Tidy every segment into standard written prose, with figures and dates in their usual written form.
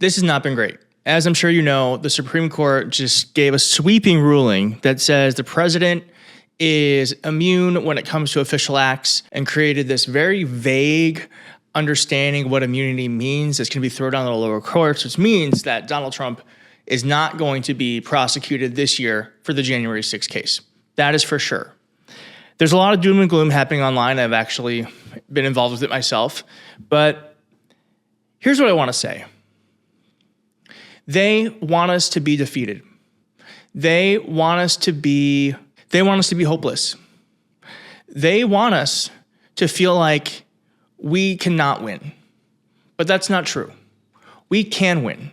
this has not been great. As I'm sure you know, the Supreme Court just gave a sweeping ruling that says the president is immune when it comes to official acts and created this very vague understanding of what immunity means that's going to be thrown down to the lower courts, which means that Donald Trump is not going to be prosecuted this year for the January 6th case. That is for sure. There's a lot of doom and gloom happening online. I've actually been involved with it myself. But here's what I want to say. They want us to be defeated. They want us to be hopeless. They want us to feel like we cannot win. But that's not true. We can win.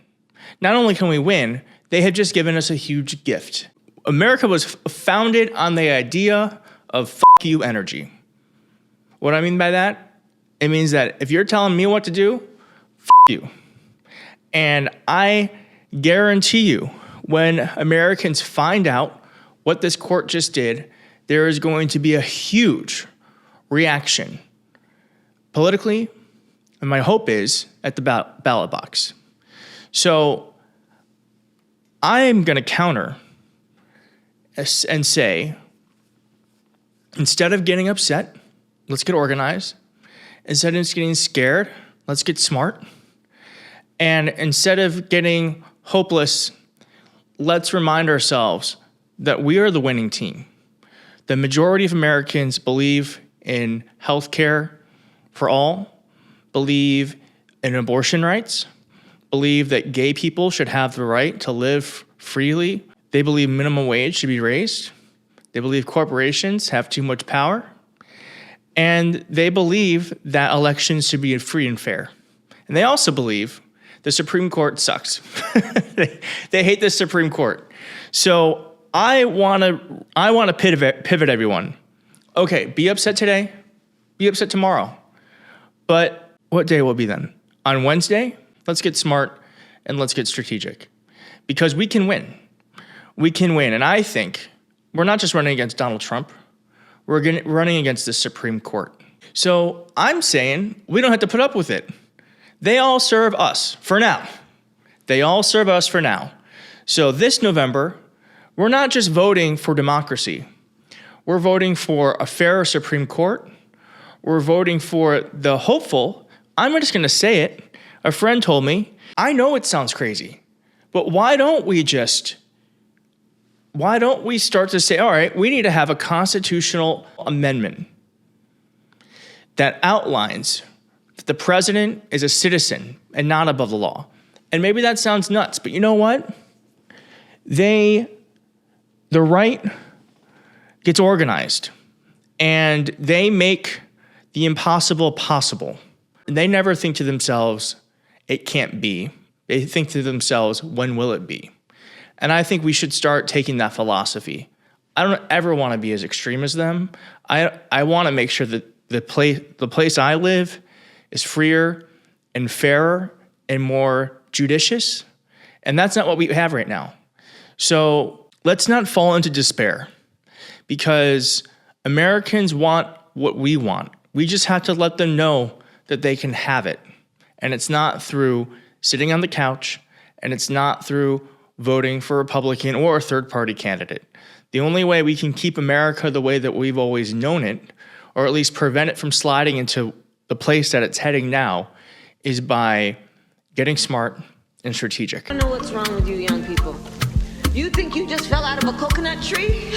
Not only can we win, they have just given us a huge gift. America was founded on the idea of "fuck you" energy. What I mean by that? It means that if you're telling me what to do, fuck you. And I guarantee you, when Americans find out what this court just did, there is going to be a huge reaction politically, and my hope is at the ballot box. So I'm going to counter and say, instead of getting upset, let's get organized. Instead of getting scared, let's get smart. And instead of getting hopeless, let's remind ourselves that we are the winning team. The majority of Americans believe in health care for all, believe in abortion rights, believe that gay people should have the right to live freely. They believe minimum wage should be raised. They believe corporations have too much power. And they believe that elections should be free and fair. And they also believe the Supreme Court sucks. They hate the Supreme Court. So I want to pivot everyone. Okay, be upset today, be upset tomorrow. But what day will it be then? On Wednesday, let's get smart and let's get strategic. Because we can win. We can win. And I think we're not just running against Donald Trump. We're running against the Supreme Court. So I'm saying we don't have to put up with it. They all serve us for now. They all serve us for now. So this November, we're not just voting for democracy. We're voting for a fairer Supreme Court. We're voting for the hopeful. I'm just going to say it. A friend told me, I know it sounds crazy, but why don't we start to say, all right, we need to have a constitutional amendment that outlines that the president is a citizen and not above the law. And maybe that sounds nuts, but you know what? The right gets organized and they make the impossible possible. They never think to themselves, it can't be. They think to themselves, when will it be? And I think we should start taking that philosophy. I don't ever want to be as extreme as them. I want to make sure that the place I live is freer and fairer and more judicious. And that's not what we have right now. So let's not fall into despair because Americans want what we want. We just have to let them know that they can have it. And it's not through sitting on the couch, and it's not through voting for a Republican or a third-party candidate. The only way we can keep America the way that we've always known it, or at least prevent it from sliding into the place that it's heading now, is by getting smart and strategic. I don't know what's wrong with you young people. You think you just fell out of a coconut tree?